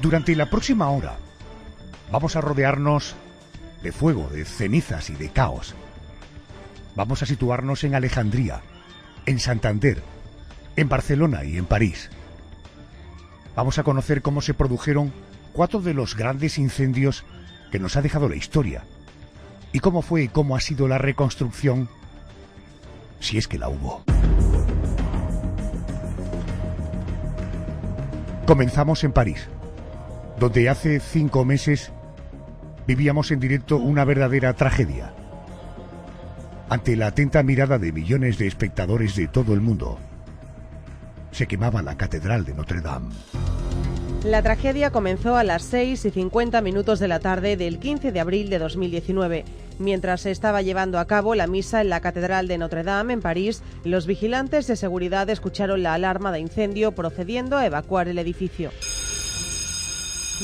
Durante la próxima hora vamos a rodearnos de fuego, de cenizas y de caos. Vamos a situarnos en Alejandría, en Santander, en Barcelona y en París. Vamos a conocer cómo se produjeron 4 de los grandes incendios que nos ha dejado la historia, y cómo fue y cómo ha sido la reconstrucción, si es que la hubo. Comenzamos en París, donde hace 5 meses vivíamos en directo una verdadera tragedia. Ante la atenta mirada de millones de espectadores de todo el mundo, se quemaba la Catedral de Notre Dame. La tragedia comenzó a las 6:50 de la tarde del 15 de abril de 2019. Mientras se estaba llevando a cabo la misa en la Catedral de Notre Dame, en París, los vigilantes de seguridad escucharon la alarma de incendio procediendo a evacuar el edificio.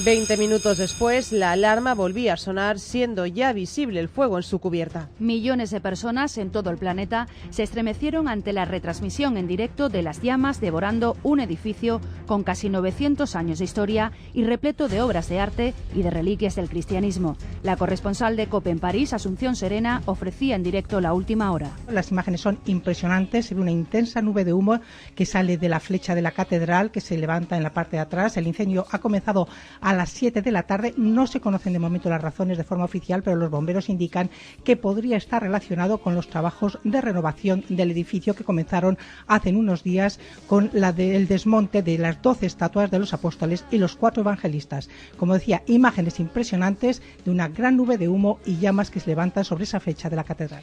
20 minutos después, la alarma volvía a sonar, siendo ya visible el fuego en su cubierta. Millones de personas en todo el planeta se estremecieron ante la retransmisión en directo de las llamas devorando un edificio con casi 900 años de historia y repleto de obras de arte y de reliquias del cristianismo. La corresponsal de COPE en París, Asunción Serena, ofrecía en directo la última hora. Las imágenes son impresionantes, se ve una intensa nube de humo que sale de la flecha de la catedral, que se levanta en la parte de atrás. El incendio ha comenzado a las 7 de la tarde. No se conocen de momento las razones de forma oficial, pero los bomberos indican que podría estar relacionado con los trabajos de renovación del edificio que comenzaron hace unos días con el desmonte de las 12 estatuas de los apóstoles y los 4 evangelistas. Como decía, imágenes impresionantes de una gran nube de humo y llamas que se levantan sobre esa flecha de la catedral.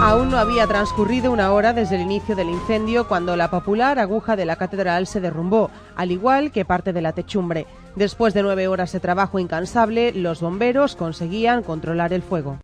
Aún no había transcurrido una hora desde el inicio del incendio cuando la popular aguja de la catedral se derrumbó, al igual que parte de la techumbre. Después de 9 horas de trabajo incansable, los bomberos conseguían controlar el fuego.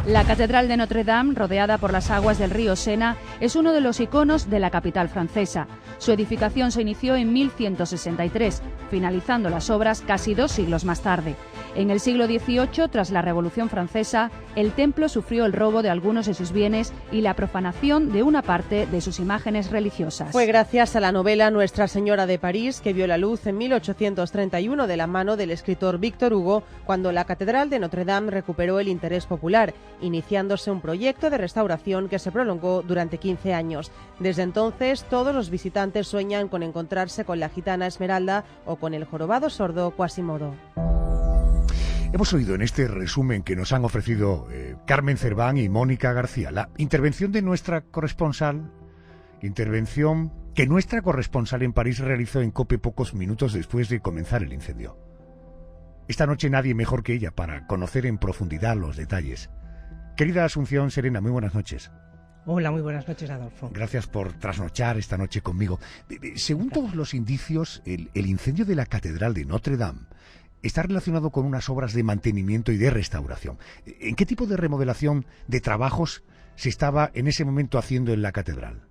La Catedral de Notre Dame, rodeada por las aguas del río Sena, es uno de los iconos de la capital francesa. Su edificación se inició en 1163, finalizando las obras casi 2 siglos más tarde. En el siglo XVIII, tras la Revolución Francesa, el templo sufrió el robo de algunos de sus bienes y la profanación de una parte de sus imágenes religiosas. Fue gracias a la novela Nuestra Señora de París, que vio la luz en 1831 de la mano del escritor Víctor Hugo, cuando la Catedral de Notre Dame recuperó el interés popular, iniciándose un proyecto de restauración que se prolongó durante 15 años. Desde entonces, todos los visitantes sueñan con encontrarse con la gitana Esmeralda o con el jorobado sordo Quasimodo. Hemos oído en este resumen que nos han ofrecido Carmen Cerván y Mónica García la intervención de nuestra corresponsal, intervención que nuestra corresponsal en París realizó en COPE pocos minutos después de comenzar el incendio. Esta noche nadie mejor que ella para conocer en profundidad los detalles. Querida Asunción Serena, muy buenas noches. Hola, muy buenas noches, Adolfo. Gracias por trasnochar esta noche conmigo. Según todos los indicios, el incendio de la Catedral de Notre Dame está relacionado con unas obras de mantenimiento y de restauración. ¿En qué tipo de remodelación, de trabajos, se estaba en ese momento haciendo en la catedral?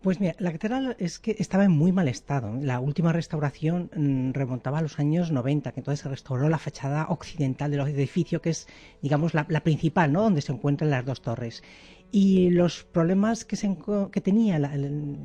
Pues mira, la catedral es que estaba en muy mal estado. La última restauración remontaba a los años 90, que entonces se restauró la fachada occidental del edificio, que es, digamos, la principal, ¿no?, donde se encuentran las 2 torres. Y los problemas que tenía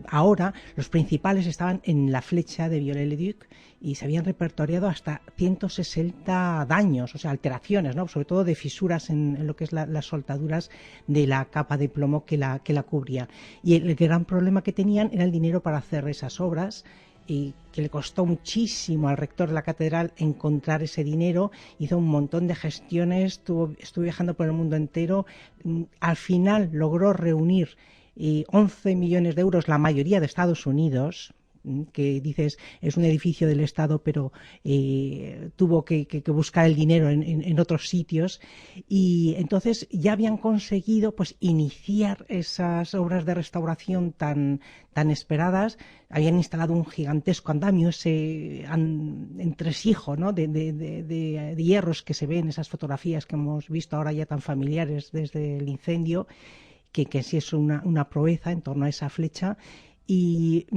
ahora, los principales, estaban en la flecha de Viollet-le-Duc y se habían repertoriado hasta 160 daños, o sea, alteraciones, ¿no?, sobre todo de fisuras en lo que es las soldaduras de la capa de plomo que la cubría. Y el gran problema que tenían era el dinero para hacer esas obras, y que le costó muchísimo al rector de la catedral encontrar ese dinero. Hizo un montón de gestiones, estuvo viajando por el mundo entero. Al final logró reunir 11 millones de euros, la mayoría de Estados Unidos, que dices es un edificio del Estado, pero tuvo que buscar el dinero en otros sitios, y entonces ya habían conseguido pues iniciar esas obras de restauración tan esperadas. Habían instalado un gigantesco andamio, ese entresijo, ¿no?, de hierros que se ven en esas fotografías que hemos visto ahora ya tan familiares desde el incendio, que sí es una proeza en torno a esa flecha. Y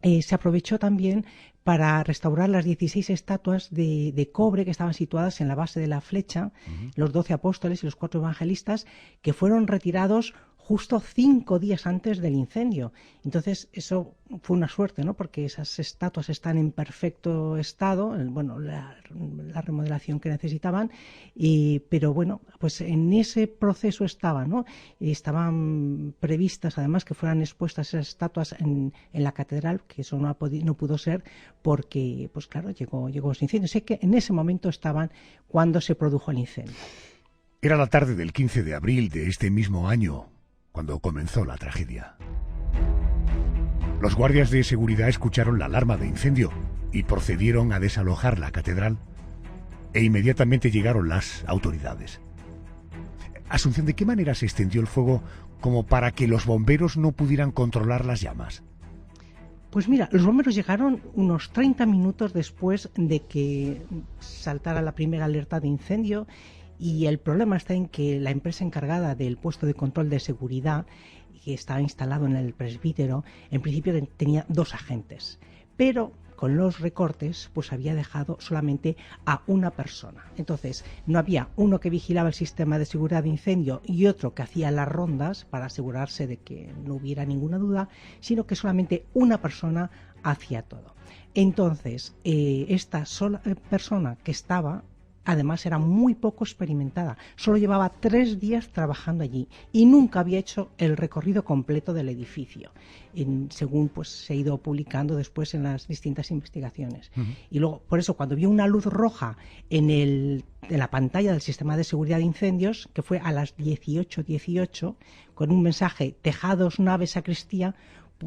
se aprovechó también para restaurar las 16 estatuas de cobre que estaban situadas en la base de la flecha, los 12 apóstoles y los 4 evangelistas, que fueron retirados justo 5 días antes del incendio. Entonces, eso fue una suerte, ¿no? Porque esas estatuas están en perfecto estado, bueno, la remodelación que necesitaban, pero bueno, pues en ese proceso estaban, ¿no? Estaban previstas, además, que fueran expuestas esas estatuas en la catedral, que eso no pudo ser porque, pues claro, llegó ese incendio. Sé que en ese momento estaban cuando se produjo el incendio. Era la tarde del 15 de abril de este mismo año, cuando comenzó la tragedia. Los guardias de seguridad escucharon la alarma de incendio y procedieron a desalojar la catedral, e inmediatamente llegaron las autoridades. Asunción, ¿de qué manera se extendió el fuego como para que los bomberos no pudieran controlar las llamas? Pues mira, los bomberos llegaron unos 30 minutos después de que saltara la primera alerta de incendio, y el problema está en que la empresa encargada del puesto de control de seguridad, que estaba instalado en el presbítero, en principio tenía 2 agentes, pero con los recortes pues había dejado solamente a una persona. Entonces no había uno que vigilaba el sistema de seguridad de incendio y otro que hacía las rondas para asegurarse de que no hubiera ninguna duda, sino que solamente una persona hacía todo. Entonces esta sola persona que estaba, además, era muy poco experimentada, solo llevaba 3 días trabajando allí y nunca había hecho el recorrido completo del edificio, según pues se ha ido publicando después en las distintas investigaciones. Y luego, por eso, cuando vio una luz roja en la pantalla del sistema de seguridad de incendios, que fue a las 18:18, con un mensaje tejados, nave, sacristía,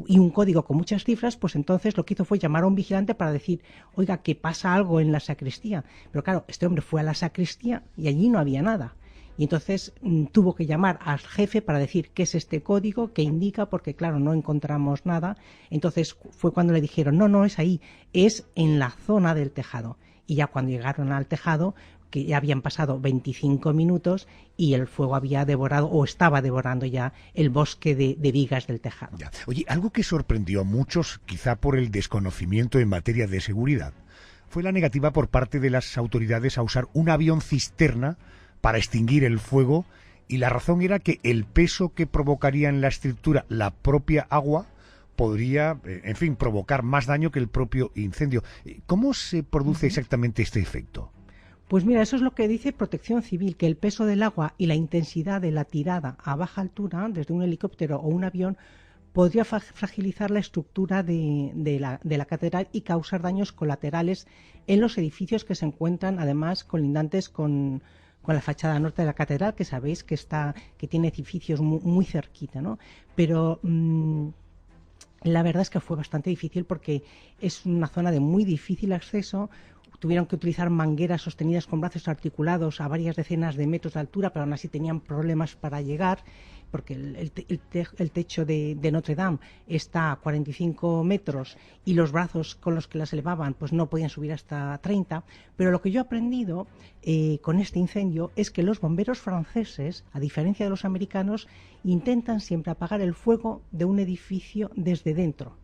y un código con muchas cifras, pues entonces lo que hizo fue llamar a un vigilante para decir, oiga, que pasa algo en la sacristía. Pero claro, este hombre fue a la sacristía y allí no había nada. Y entonces tuvo que llamar al jefe para decir qué es este código, qué indica, porque claro, no encontramos nada. Entonces fue cuando le dijeron, no es ahí, es en la zona del tejado. Y ya cuando llegaron al tejado, que ya habían pasado 25 minutos y el fuego había devorado o estaba devorando ya el bosque de vigas del tejado. Ya. Oye, algo que sorprendió a muchos, quizá por el desconocimiento en materia de seguridad, fue la negativa por parte de las autoridades a usar un avión cisterna para extinguir el fuego, y la razón era que el peso que provocaría en la estructura la propia agua podría, en fin, provocar más daño que el propio incendio. ¿Cómo se produce exactamente este efecto? Pues mira, eso es lo que dice Protección Civil, que el peso del agua y la intensidad de la tirada a baja altura, desde un helicóptero o un avión, podría fragilizar la estructura de la catedral y causar daños colaterales en los edificios que se encuentran, además, colindantes con la fachada norte de la catedral, que sabéis que tiene edificios muy cerquita, ¿no? Pero la verdad es que fue bastante difícil porque es una zona de muy difícil acceso. Tuvieron que utilizar mangueras sostenidas con brazos articulados a varias decenas de metros de altura, pero aún así tenían problemas para llegar, porque el techo de Notre Dame está a 45 metros y los brazos con los que las elevaban pues no podían subir hasta 30. Pero lo que yo he aprendido con este incendio es que los bomberos franceses, a diferencia de los americanos, intentan siempre apagar el fuego de un edificio desde dentro,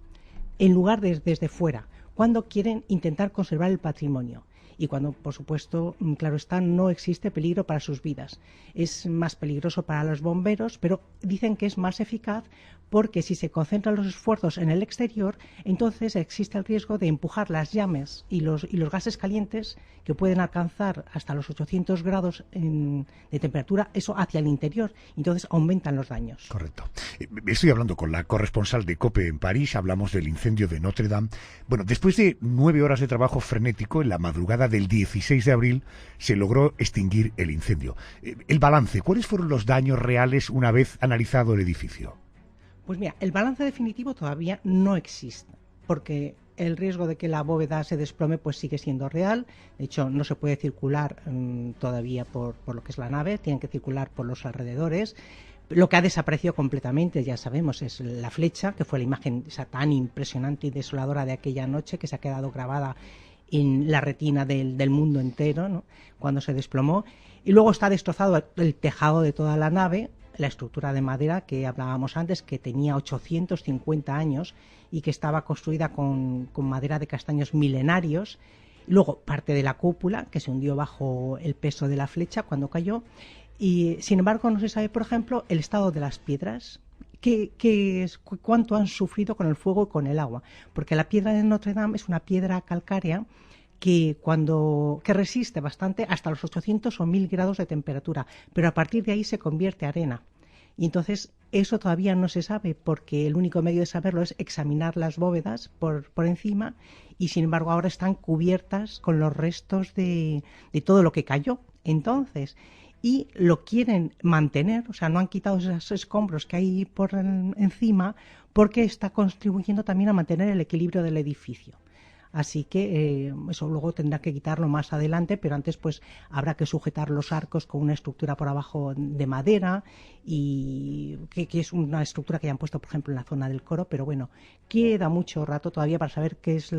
en lugar de desde fuera, cuando quieren intentar conservar el patrimonio y cuando, por supuesto, claro está, no existe peligro para sus vidas. Es más peligroso para los bomberos, pero dicen que es más eficaz porque si se concentran los esfuerzos en el exterior, entonces existe el riesgo de empujar las llamas y los gases calientes, que pueden alcanzar hasta los 800 grados de temperatura, eso hacia el interior. Entonces aumentan los daños. Correcto. Estoy hablando con la corresponsal de COPE en París, hablamos del incendio de Notre Dame. Bueno, después de 9 horas de trabajo frenético, en la madrugada del 16 de abril se logró extinguir el incendio. El balance, ¿cuáles fueron los daños reales una vez analizado el edificio? Pues mira, el balance definitivo todavía no existe, porque el riesgo de que la bóveda se desplome pues sigue siendo real. De hecho, no se puede circular todavía por lo que es la nave, tienen que circular por los alrededores. Lo que ha desaparecido completamente, ya sabemos, es la flecha, que fue la imagen esa tan impresionante y desoladora de aquella noche, que se ha quedado grabada en la retina del mundo entero, ¿no?, cuando se desplomó. Y luego está destrozado el tejado de toda la nave, la estructura de madera que hablábamos antes, que tenía 850 años y que estaba construida con madera de castaños milenarios. Luego parte de la cúpula, que se hundió bajo el peso de la flecha cuando cayó. Y sin embargo no se sabe, por ejemplo, el estado de las piedras. Cuánto han sufrido con el fuego y con el agua, porque la piedra de Notre Dame es una piedra calcárea que resiste bastante hasta los 800 o 1000 grados de temperatura, pero a partir de ahí se convierte en arena. Y entonces eso todavía no se sabe, porque el único medio de saberlo es examinar las bóvedas por encima, y sin embargo ahora están cubiertas con los restos de todo lo que cayó entonces. Y lo quieren mantener, o sea, no han quitado esos escombros que hay por encima, porque está contribuyendo también a mantener el equilibrio del edificio. Así que eso luego tendrá que quitarlo más adelante, pero antes pues habrá que sujetar los arcos con una estructura por abajo de madera, y que es una estructura que ya han puesto, por ejemplo, en la zona del coro, pero bueno, queda mucho rato todavía para saber qué es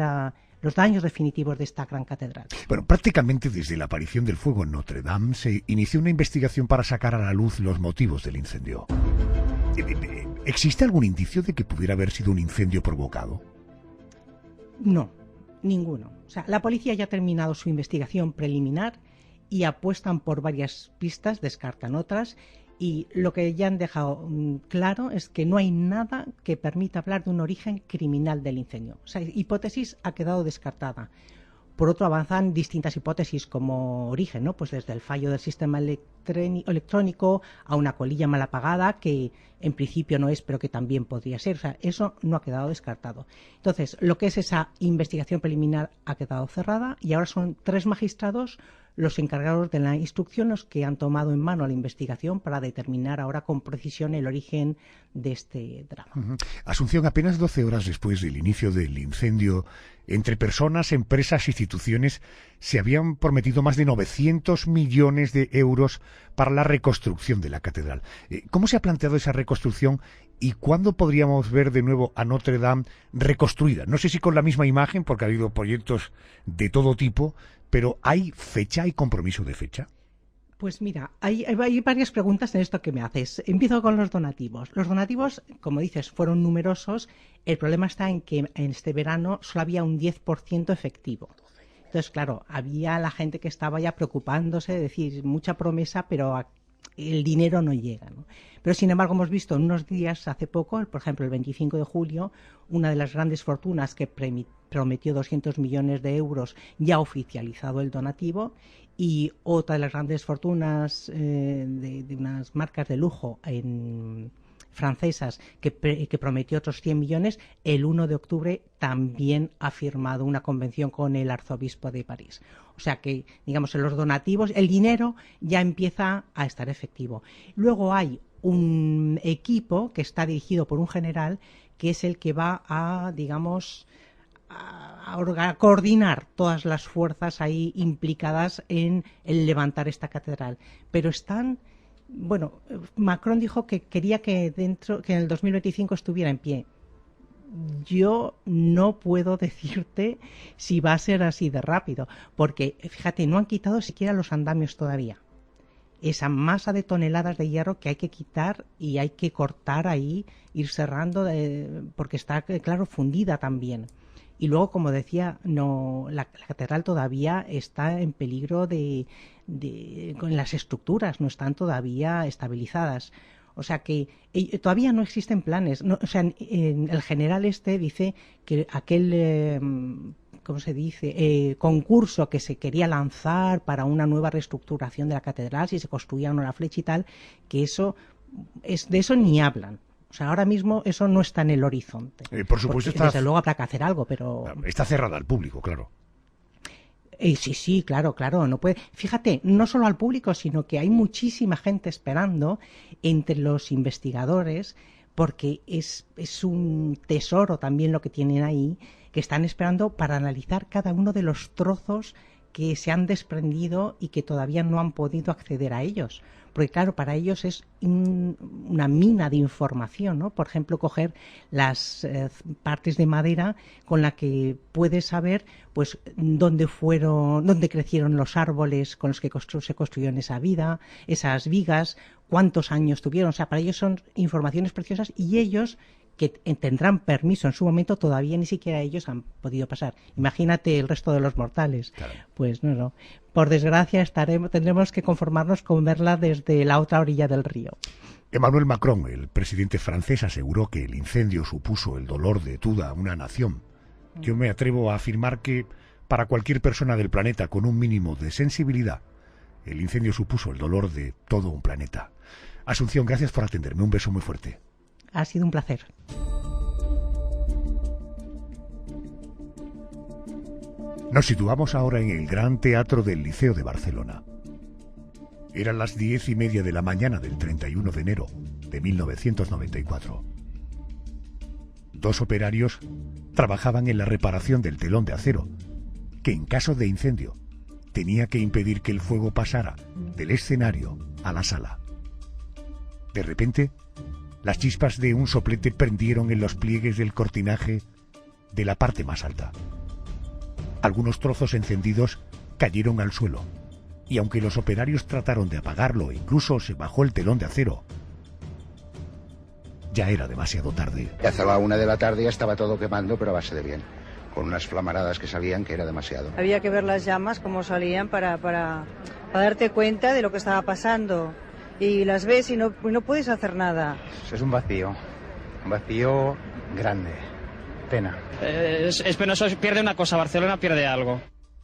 los daños definitivos de esta gran catedral. Bueno, prácticamente desde la aparición del fuego en Notre Dame se inició una investigación para sacar a la luz los motivos del incendio. ¿Existe algún indicio de que pudiera haber sido un incendio provocado? No, ninguno. O sea, la policía ya ha terminado su investigación preliminar y apuestan por varias pistas, descartan otras, y lo que ya han dejado claro es que no hay nada que permita hablar de un origen criminal del incendio. O sea, hipótesis ha quedado descartada. Por otro, avanzan distintas hipótesis como origen, ¿no? Pues desde el fallo del sistema electrónico a una colilla mal apagada, que en principio no es, pero que también podría ser. O sea, eso no ha quedado descartado. Entonces, lo que es esa investigación preliminar ha quedado cerrada, y ahora son 3 magistrados los encargados de la instrucción los que han tomado en mano la investigación para determinar ahora con precisión el origen de este drama. Asunción, apenas 12 horas después del inicio del incendio, entre personas, empresas, instituciones, se habían prometido más de 900 millones de euros para la reconstrucción de la catedral. ¿Cómo se ha planteado esa reconstrucción y cuándo podríamos ver de nuevo a Notre Dame reconstruida? No sé si con la misma imagen, porque ha habido proyectos de todo tipo, pero ¿hay fecha, hay compromiso de fecha? Pues mira, hay varias preguntas en esto que me haces. Empiezo con los donativos. Los donativos, como dices, fueron numerosos. El problema está en que en este verano solo había un 10% efectivo. Entonces, claro, había la gente que estaba ya preocupándose, de decir, mucha promesa, pero el dinero no llega, ¿no? Pero, sin embargo, hemos visto en unos días, hace poco, por ejemplo, el 25 de julio, una de las grandes fortunas que prometió 200 millones de euros ya ha oficializado el donativo, y otra de las grandes fortunas de unas marcas de lujo francesas que prometió otros 100 millones, el 1 de octubre también ha firmado una convención con el arzobispo de París. O sea que, digamos, en los donativos el dinero ya empieza a estar efectivo. Luego hay un equipo que está dirigido por un general que es el que va a, digamos, a coordinar todas las fuerzas ahí implicadas en el levantar esta catedral. Pero están... Bueno, Macron dijo que quería que en el 2025 estuviera en pie. Yo no puedo decirte si va a ser así de rápido, porque, fíjate, no han quitado siquiera los andamios todavía. Esa masa de toneladas de hierro que hay que quitar y hay que cortar ahí, ir cerrando, porque está, claro, fundida también. Y luego, como decía, la catedral todavía está en peligro con las estructuras, no están todavía estabilizadas. O sea que todavía no existen planes. O sea, el general dice que aquel, ¿cómo se dice?, concurso que se quería lanzar para una nueva reestructuración de la catedral, si se construía una flecha y tal, que de eso ni hablan. O sea, ahora mismo eso no está en el horizonte. Por supuesto, desde luego habrá que hacer algo, pero... Está cerrada al público, claro. Sí, claro, no puede. Fíjate, no solo al público, sino que hay muchísima gente esperando entre los investigadores, porque es un tesoro también lo que tienen ahí, que están esperando para analizar cada uno de los trozos que se han desprendido y que todavía no han podido acceder a ellos. Porque claro, para ellos es una mina de información, ¿no? Por ejemplo, coger las partes de madera con la que puedes saber pues dónde crecieron los árboles con los que se construyó en esa vida, esas vigas, cuántos años tuvieron. O sea, para ellos son informaciones preciosas, y ellos que tendrán permiso en su momento, todavía ni siquiera ellos han podido pasar. Imagínate el resto de los mortales. Claro. Pues no. Por desgracia tendremos que conformarnos con verla desde la otra orilla del río. Emmanuel Macron, el presidente francés, aseguró que el incendio supuso el dolor de toda una nación. Yo me atrevo a afirmar que para cualquier persona del planeta con un mínimo de sensibilidad, el incendio supuso el dolor de todo un planeta. Asunción, gracias por atenderme. Un beso muy fuerte. Ha sido un placer. Nos situamos ahora en el Gran Teatro del Liceo de Barcelona. Eran las 10:30 de la mañana del 31 de enero de 1994. Dos operarios trabajaban en la reparación del telón de acero, que en caso de incendio tenía que impedir que el fuego pasara del escenario a la sala. De repente, las chispas de un soplete prendieron en los pliegues del cortinaje de la parte más alta. Algunos trozos encendidos cayeron al suelo, y aunque los operarios trataron de apagarlo e incluso se bajó el telón de acero, ya era demasiado tarde. Hacia la 1 de la tarde ya estaba todo quemando, pero a base de bien, con unas flamaradas que salían que era demasiado. Había que ver las llamas cómo salían para darte cuenta de lo que estaba pasando. Y las ves y no puedes hacer nada. Es un vacío grande, pena. Es penoso, pierde una cosa, Barcelona pierde algo.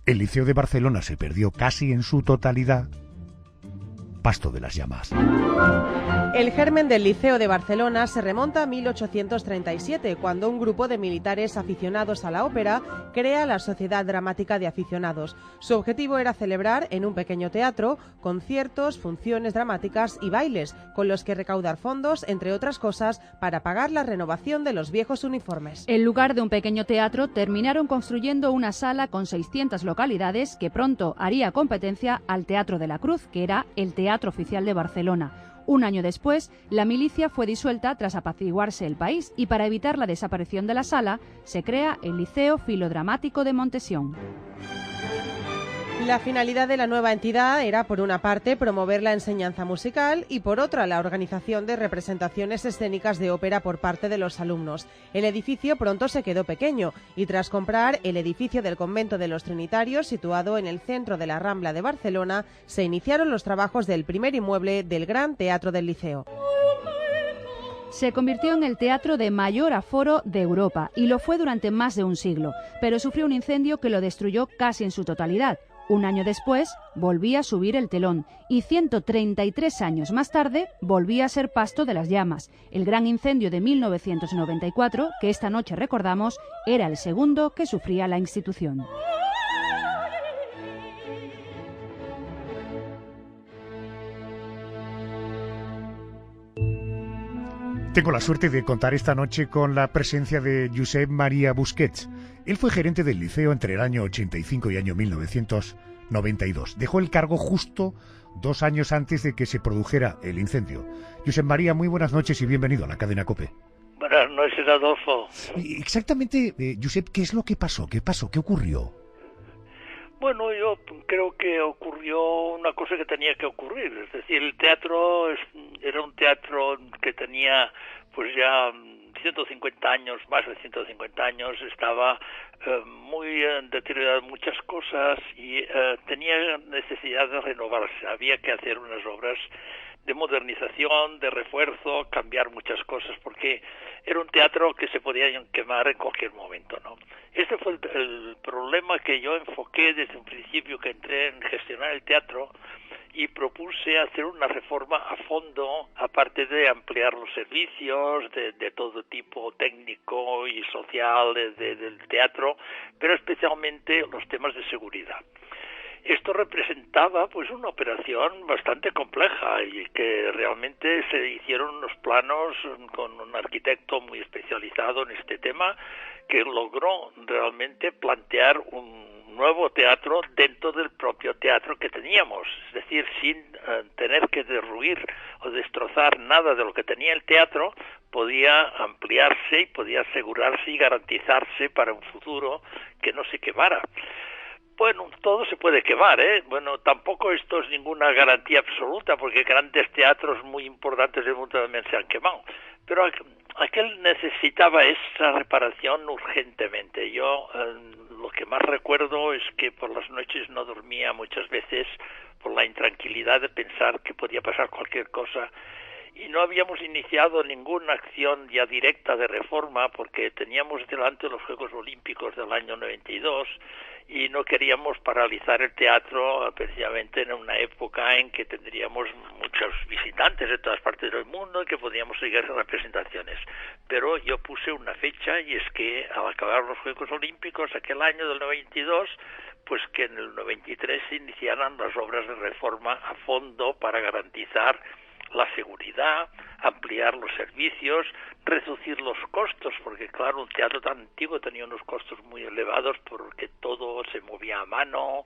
El Liceo de Barcelona se perdió casi en su totalidad. Pasto de las llamas. El germen del Liceo de Barcelona se remonta a 1837, cuando un grupo de militares aficionados a la ópera crea la Sociedad Dramática de Aficionados. Su objetivo era celebrar en un pequeño teatro conciertos, funciones dramáticas y bailes, con los que recaudar fondos, entre otras cosas, para pagar la renovación de los viejos uniformes. En lugar de un pequeño teatro, terminaron construyendo una sala con 600 localidades que pronto haría competencia al Teatro de la Cruz, que era el Teatro Oficial de Barcelona. Un año después, la milicia fue disuelta tras apaciguarse el país y para evitar la desaparición de la sala, se crea el Liceo Filodramático de Montesión. La finalidad de la nueva entidad era, por una parte, promover la enseñanza musical y, por otra, la organización de representaciones escénicas de ópera por parte de los alumnos. El edificio pronto se quedó pequeño y, tras comprar el edificio del convento de los Trinitarios, situado en el centro de la Rambla de Barcelona, se iniciaron los trabajos del primer inmueble del Gran Teatro del Liceo. Se convirtió en el teatro de mayor aforo de Europa y lo fue durante más de un siglo, pero sufrió un incendio que lo destruyó casi en su totalidad. Un año después, volvía a subir el telón y 133 años más tarde volvía a ser pasto de las llamas. El gran incendio de 1994, que esta noche recordamos, era el segundo que sufría la institución. Tengo la suerte de contar esta noche con la presencia de Josep Maria Busquets. Él fue gerente del liceo entre el año 85 y año 1992. Dejó el cargo justo 2 años antes de que se produjera el incendio. Josep Maria, muy buenas noches y bienvenido a la cadena COPE. Buenas noches, Adolfo. Exactamente, Josep, ¿qué es lo que pasó? ¿Qué pasó? ¿Qué ocurrió? Bueno, yo creo que ocurrió una cosa que tenía que ocurrir. Es decir, el teatro era un teatro que tenía pues ya 150 años, más de 150 años, estaba muy deteriorado en muchas cosas y tenía necesidad de renovarse. Había que hacer unas obras de modernización, de refuerzo, cambiar muchas cosas, porque era un teatro que se podía quemar en cualquier momento, ¿no? Este fue el problema que yo enfoqué desde un principio que entré en gestionar el teatro y propuse hacer una reforma a fondo, aparte de ampliar los servicios de todo tipo técnico y social del teatro, pero especialmente los temas de seguridad. Esto representaba pues una operación bastante compleja y que realmente se hicieron unos planos con un arquitecto muy especializado en este tema que logró realmente plantear un nuevo teatro dentro del propio teatro que teníamos, es decir, sin tener que derruir o destrozar nada de lo que tenía el teatro, podía ampliarse y podía asegurarse y garantizarse para un futuro que no se quemara. Bueno, todo se puede quemar, ¿eh? Bueno, tampoco esto es ninguna garantía absoluta, porque grandes teatros muy importantes del mundo también se han quemado. Pero aquel necesitaba esa reparación urgentemente. Yo lo que más recuerdo es que por las noches no dormía muchas veces por la intranquilidad de pensar que podía pasar cualquier cosa, y no habíamos iniciado ninguna acción ya directa de reforma porque teníamos delante los Juegos Olímpicos del año 92 y no queríamos paralizar el teatro precisamente en una época en que tendríamos muchos visitantes de todas partes del mundo y que podíamos seguir representaciones. Pero yo puse una fecha, y es que al acabar los Juegos Olímpicos aquel año del 92, pues que en el 93 se iniciaran las obras de reforma a fondo para garantizar la seguridad, ampliar los servicios, reducir los costos, porque claro, un teatro tan antiguo tenía unos costos muy elevados porque todo se movía a mano.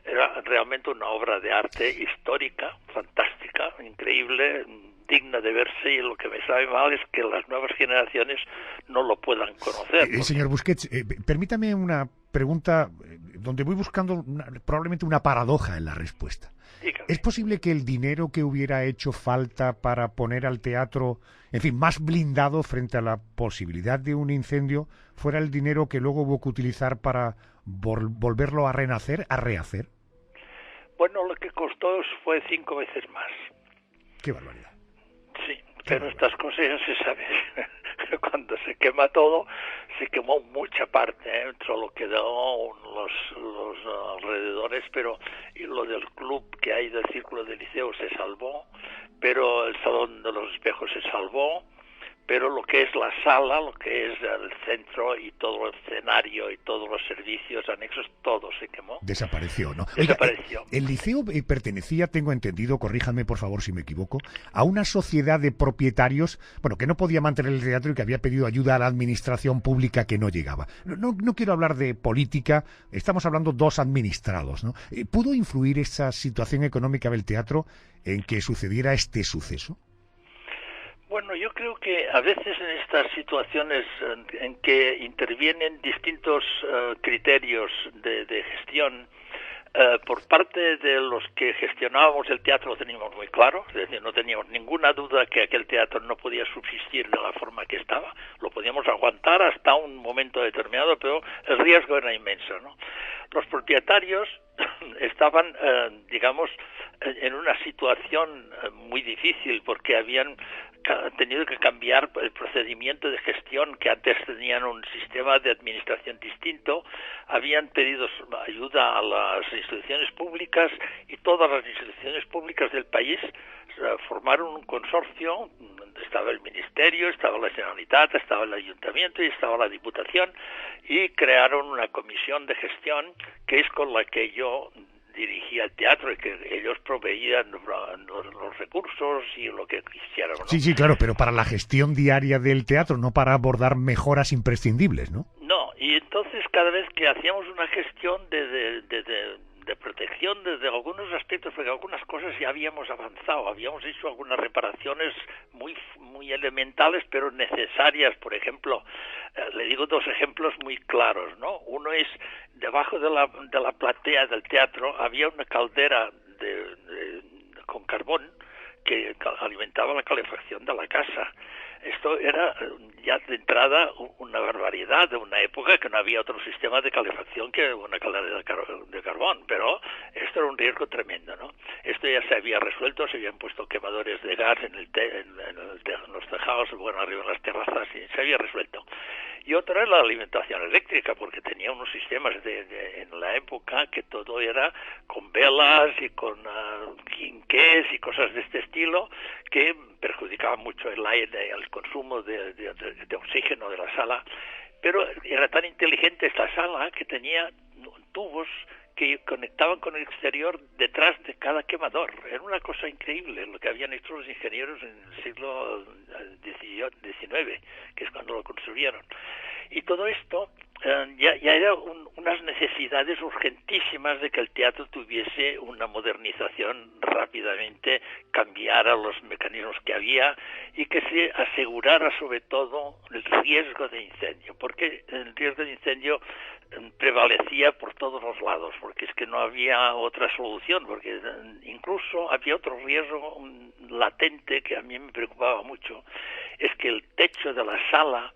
Era realmente una obra de arte histórica, fantástica, increíble, digna de verse, y lo que me sabe mal es que las nuevas generaciones no lo puedan conocer. Señor Busquets, permítame una pregunta donde voy buscando probablemente una paradoja en la respuesta. Dígame. ¿Es posible que el dinero que hubiera hecho falta para poner al teatro, en fin, más blindado frente a la posibilidad de un incendio, fuera el dinero que luego hubo que utilizar para volverlo a renacer, a rehacer? Bueno, lo que costó fue 5 veces más. ¡Qué barbaridad! Sí, pero estas cosas ya se sabe. Cuando se quema todo, se quemó mucha parte, solo quedó los alrededores, pero y lo del club que hay del Círculo del Liceo se salvó, pero el Salón de los Espejos se salvó, pero lo que es la sala, lo que es el centro y todo el escenario y todos los servicios anexos, todo se quemó. Desapareció, ¿no? Desapareció. Oiga, el liceo pertenecía, tengo entendido, corríjame por favor si me equivoco, a una sociedad de propietarios, bueno, que no podía mantener el teatro y que había pedido ayuda a la administración pública que no llegaba. No quiero hablar de política, estamos hablando dos administrados, ¿no? ¿Pudo influir esa situación económica del teatro en que sucediera este suceso? Bueno, yo creo que a veces en estas situaciones en que intervienen distintos criterios de gestión, por parte de los que gestionábamos el teatro lo teníamos muy claro, es decir, no teníamos ninguna duda que aquel teatro no podía subsistir de la forma que estaba, lo podíamos aguantar hasta un momento determinado, pero el riesgo era inmenso, ¿no? Los propietarios estaban, digamos, en una situación muy difícil porque habían tenido que cambiar el procedimiento de gestión, que antes tenían un sistema de administración distinto, habían pedido ayuda a las instituciones públicas y todas las instituciones públicas del país formaron un consorcio donde estaba el Ministerio, estaba la Generalitat, estaba el Ayuntamiento y estaba la Diputación, y crearon una comisión de gestión que es con la que yo dirigía el teatro y que ellos proveían los recursos y lo que quisieran, ¿no? Sí, claro, pero para la gestión diaria del teatro, no para abordar mejoras imprescindibles, ¿no? No, y entonces cada vez que hacíamos una gestión de protección desde algunos aspectos, porque algunas cosas ya habíamos avanzado, habíamos hecho algunas reparaciones muy elementales pero necesarias. Por ejemplo, le digo dos ejemplos muy claros, ¿no? Uno es debajo de la platea del teatro había una caldera con carbón que alimentaba la calefacción de la casa. Esto era ya de entrada una barbaridad de una época que no había otro sistema de calefacción que una caldera de carbón, pero esto era un riesgo tremendo, ¿no? Esto ya se había resuelto, se habían puesto quemadores de gas en los tejados, bueno, arriba en las terrazas, y se había resuelto. Y otra es la alimentación eléctrica, porque tenía unos sistemas en la época que todo era con velas y con quinqués y cosas de este estilo que perjudicaban mucho el aire, el consumo de oxígeno de la sala. Pero era tan inteligente esta sala que tenía tubos que conectaban con el exterior detrás de cada quemador. Era una cosa increíble lo que habían hecho los ingenieros en el siglo XIX, que es cuando lo construyeron. Y todo esto ya era unas necesidades urgentísimas de que el teatro tuviese una modernización rápidamente, cambiara los mecanismos que había y que se asegurara sobre todo el riesgo de incendio, porque el riesgo de incendio prevalecía por todos los lados, porque es que no había otra solución, porque incluso había otro riesgo latente que a mí me preocupaba mucho, es que el techo de la sala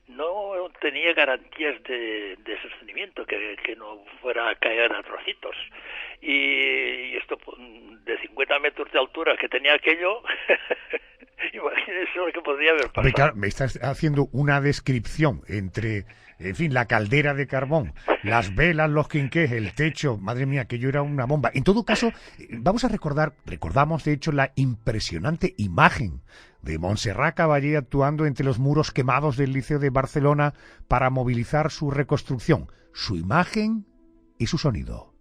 no tenía garantías de sostenimiento, que no fuera a caer a trocitos. Y esto de 50 metros de altura que tenía aquello, imagínense lo que podría haber pasado. Claro, me estás haciendo una descripción entre, en fin, la caldera de carbón, las velas, los quinqués, el techo, madre mía, aquello era una bomba. En todo caso, vamos a recordamos de hecho la impresionante imagen de Montserrat Caballé actuando entre los muros quemados del Liceo de Barcelona para movilizar su reconstrucción, su imagen y su sonido.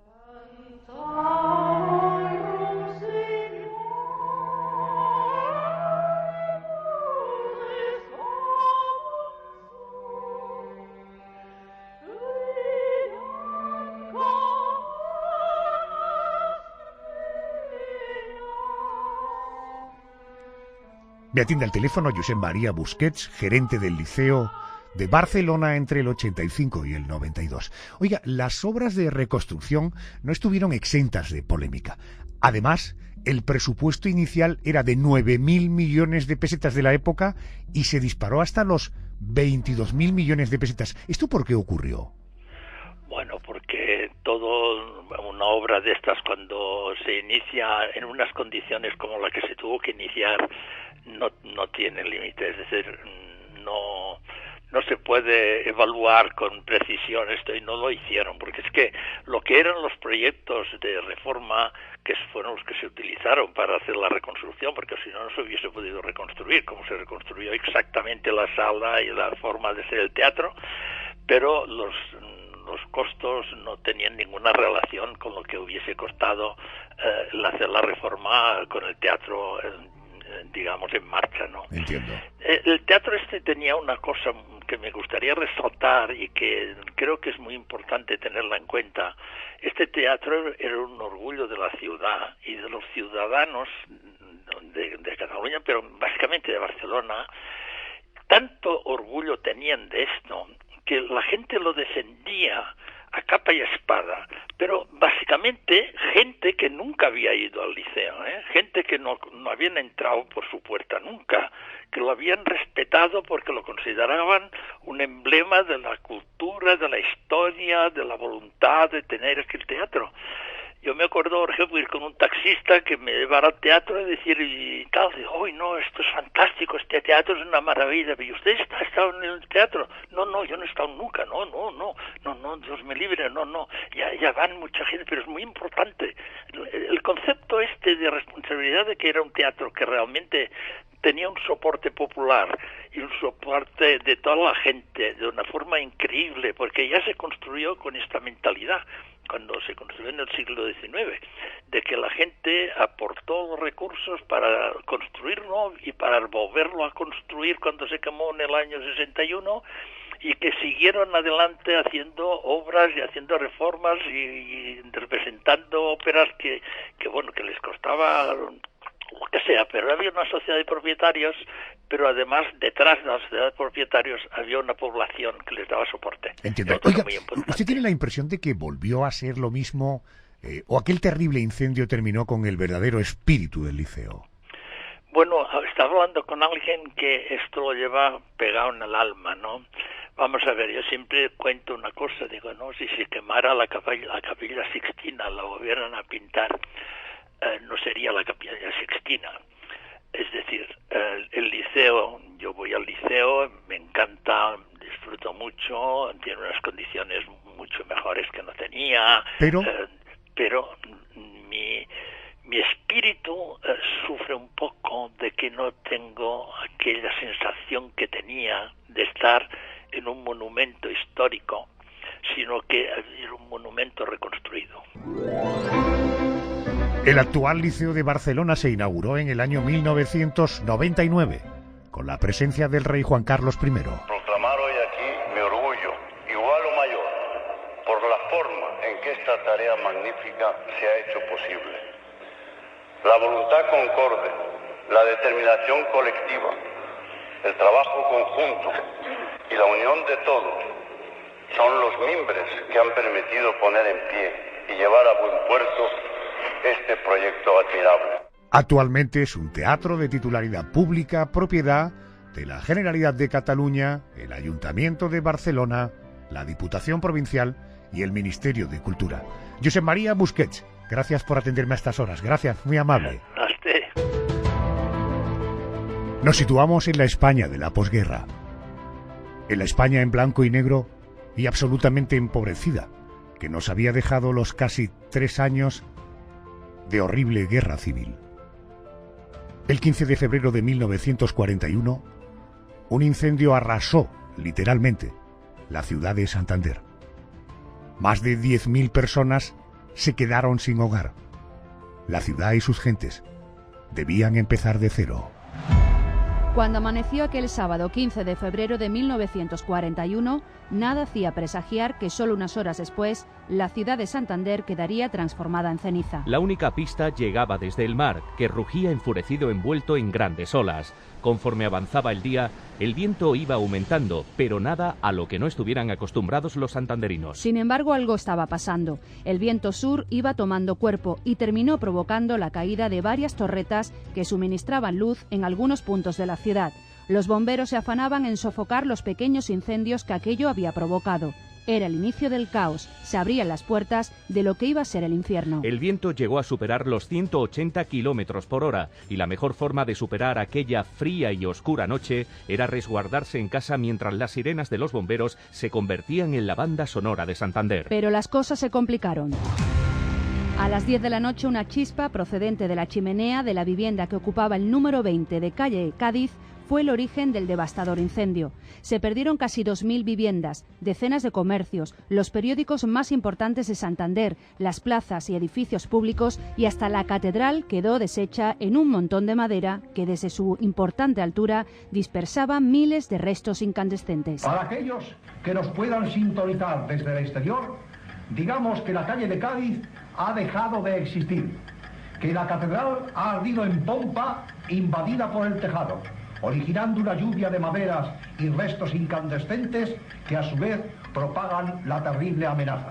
Me atiende al teléfono Josep María Busquets, gerente del Liceo de Barcelona entre el 85 y el 92. Oiga, las obras de reconstrucción no estuvieron exentas de polémica. Además, el presupuesto inicial era de 9.000 millones de pesetas de la época y se disparó hasta los 22.000 millones de pesetas. ¿Esto por qué ocurrió? Bueno, porque una obra de estas, cuando se inicia en unas condiciones como la que se tuvo que iniciar, no tiene límites. Es decir, no se puede evaluar con precisión esto, y no lo hicieron, porque es que lo que eran los proyectos de reforma, que fueron los que se utilizaron para hacer la reconstrucción, porque si no se hubiese podido reconstruir, como se reconstruyó exactamente la sala y la forma de ser el teatro, pero los costos no tenían ninguna relación con lo que hubiese costado hacer la reforma con el teatro, digamos, en marcha, ¿no? Entiendo. El teatro tenía una cosa que me gustaría resaltar y que creo que es muy importante tenerla en cuenta. Este teatro era un orgullo de la ciudad y de los ciudadanos de Cataluña, pero básicamente de Barcelona. Tanto orgullo tenían de esto que la gente lo defendía a capa y espada, pero básicamente gente que nunca había ido al liceo, gente que no habían entrado por su puerta nunca, que lo habían respetado porque lo consideraban un emblema de la cultura, de la historia, de la voluntad de tener aquel teatro. Yo me acuerdo, por ejemplo, ir con un taxista que me llevara al teatro y decir y tal, ¡ay, no, esto es fantástico, este teatro es una maravilla! ¿Y usted ha estado en el teatro? No, yo no he estado nunca, no, Dios me libre, no, ya van mucha gente, pero es muy importante. El concepto de responsabilidad de que era un teatro que realmente tenía un soporte popular y un soporte de toda la gente de una forma increíble, porque ya se construyó con esta mentalidad cuando se construyó en el siglo XIX, de que la gente aportó los recursos para construirlo y para volverlo a construir cuando se quemó en el año 61, y que siguieron adelante haciendo obras y haciendo reformas y representando óperas que les costaba lo que sea, pero había una sociedad de propietarios, pero además detrás de la sociedad de propietarios había una población que les daba soporte. Entiendo. Oiga, ¿usted tiene la impresión de que volvió a ser lo mismo o aquel terrible incendio terminó con el verdadero espíritu del liceo? Bueno, estaba hablando con alguien que esto lo lleva pegado en el alma, ¿no? Vamos a ver, yo siempre cuento una cosa, digo, no, si se quemara la capilla Sixtina, la volvieran a pintar, no sería la Capilla Sixtina. Es decir, el liceo, yo voy al liceo, me encanta, disfruto mucho, tiene unas condiciones mucho mejores que no tenía, pero mi espíritu sufre un poco de que no tengo aquella sensación que tenía de estar en un monumento histórico, sino que era un monumento reconstruido. El actual Liceo de Barcelona se inauguró en el año 1999, con la presencia del rey Juan Carlos I. Proclamar hoy aquí mi orgullo, igual o mayor, por la forma en que esta tarea magnífica se ha hecho posible. La voluntad concorde, la determinación colectiva, el trabajo conjunto y la unión de todos son los mimbres que han permitido poner en pie y llevar a buen puerto este proyecto admirable. Actualmente es un teatro de titularidad pública, propiedad de la Generalidad de Cataluña, el Ayuntamiento de Barcelona, la Diputación Provincial y el Ministerio de Cultura. Josep María Busquets, gracias por atenderme a estas horas. Gracias, muy amable. Nos situamos en la España de la posguerra. En la España en blanco y negro y absolutamente empobrecida, que nos había dejado los casi 3 años de horrible guerra civil. El 15 de febrero de 1941, un incendio arrasó, literalmente, la ciudad de Santander. Más de 10.000 personas se quedaron sin hogar. La ciudad y sus gentes debían empezar de cero. Cuando amaneció aquel sábado 15 de febrero de 1941, nada hacía presagiar que solo unas horas después, la ciudad de Santander quedaría transformada en ceniza. La única pista llegaba desde el mar, que rugía enfurecido envuelto en grandes olas. Conforme avanzaba el día, el viento iba aumentando, pero nada a lo que no estuvieran acostumbrados los santanderinos. Sin embargo, algo estaba pasando. El viento sur iba tomando cuerpo y terminó provocando la caída de varias torretas que suministraban luz en algunos puntos de la ciudad. Los bomberos se afanaban en sofocar los pequeños incendios que aquello había provocado. Era el inicio del caos, se abrían las puertas de lo que iba a ser el infierno. El viento llegó a superar los 180 kilómetros por hora y la mejor forma de superar aquella fría y oscura noche era resguardarse en casa mientras las sirenas de los bomberos se convertían en la banda sonora de Santander. Pero las cosas se complicaron. A las 10 de la noche, una chispa procedente de la chimenea de la vivienda que ocupaba el número 20 de calle Cádiz fue el origen del devastador incendio. Se perdieron casi 2.000 viviendas, decenas de comercios, los periódicos más importantes de Santander, las plazas y edificios públicos y hasta la catedral quedó deshecha en un montón de madera que desde su importante altura dispersaba miles de restos incandescentes. Para aquellos que nos puedan sintonizar desde el exterior, digamos que la calle de Cádiz ha dejado de existir, que la catedral ha ardido en pompa invadida por el tejado, originando una lluvia de maderas y restos incandescentes que a su vez propagan la terrible amenaza.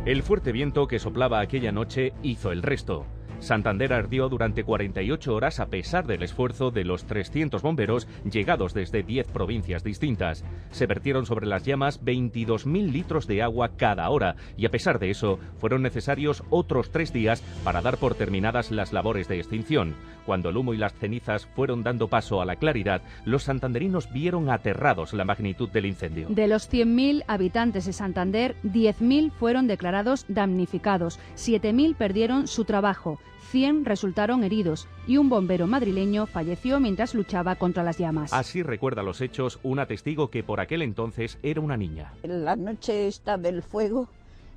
El fuerte viento que soplaba aquella noche hizo el resto. Santander ardió durante 48 horas a pesar del esfuerzo de los 300 bomberos llegados desde 10 provincias distintas. Se vertieron sobre las llamas 22.000 litros de agua cada hora y a pesar de eso fueron necesarios otros 3 días para dar por terminadas las labores de extinción. Cuando el humo y las cenizas fueron dando paso a la claridad, los santanderinos vieron aterrados la magnitud del incendio. De los 100.000 habitantes de Santander, 10.000 fueron declarados damnificados, 7.000 perdieron su trabajo, 100 resultaron heridos y un bombero madrileño falleció mientras luchaba contra las llamas. Así recuerda los hechos una testigo que por aquel entonces era una niña. La noche esta del fuego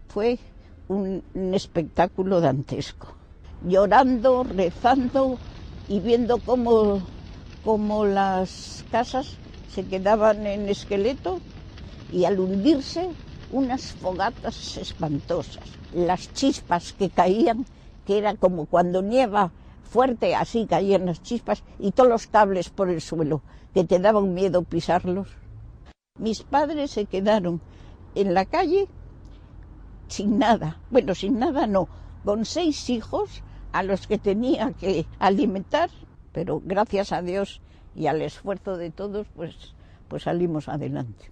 fue un espectáculo dantesco. Llorando, rezando y viendo cómo las casas se quedaban en esqueleto y al hundirse unas fogatas espantosas. Las chispas que caían, que era como cuando nieva fuerte, así caían las chispas y todos los cables por el suelo, que te daban miedo pisarlos. Mis padres se quedaron en la calle sin nada, bueno, sin nada no, con 6 hijos a los que tenía que alimentar, pero gracias a Dios y al esfuerzo de todos, pues salimos adelante.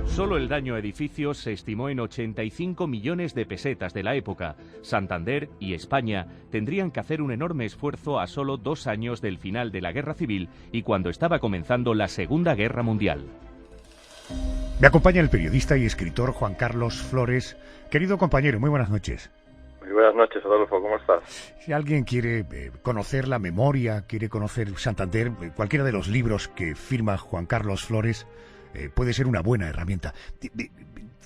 Solo el daño a edificios se estimó en 85 millones de pesetas de la época. Santander y España tendrían que hacer un enorme esfuerzo a solo 2 años del final de la Guerra Civil y cuando estaba comenzando la Segunda Guerra Mundial. Me acompaña el periodista y escritor Juan Carlos Flores. Querido compañero, muy buenas noches. Muy buenas noches, Adolfo, ¿cómo estás? Si alguien quiere conocer la memoria, quiere conocer Santander, cualquiera de los libros que firma Juan Carlos Flores puede ser una buena herramienta.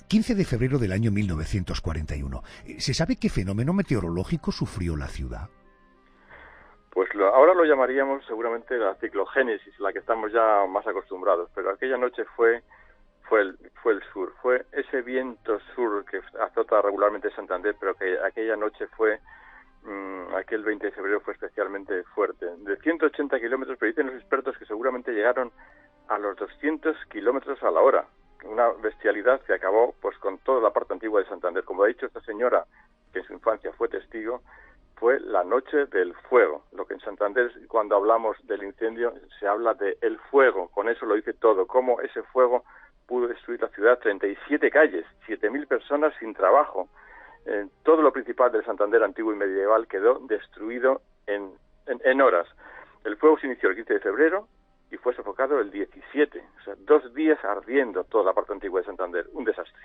15 de febrero del año 1941. ¿Se sabe qué fenómeno meteorológico sufrió la ciudad? Pues ahora lo llamaríamos seguramente la ciclogénesis, la que estamos ya más acostumbrados, pero aquella noche fue el sur, fue ese viento sur que azota regularmente Santander, pero que aquella noche aquel 20 de febrero fue especialmente fuerte. De 180 kilómetros, pero dicen los expertos que seguramente llegaron a los 200 kilómetros a la hora. Una bestialidad que acabó pues con toda la parte antigua de Santander. Como ha dicho esta señora, que en su infancia fue testigo, fue la noche del fuego. Lo que en Santander, cuando hablamos del incendio, se habla de el fuego. Con eso lo dice todo. Cómo ese fuego pudo destruir la ciudad, 37 calles, 7.000 personas sin trabajo. Todo lo principal del Santander antiguo y medieval quedó destruido en horas. El fuego se inició el 15 de febrero y fue sofocado el 17. O sea, 2 días ardiendo toda la parte antigua de Santander. Un desastre.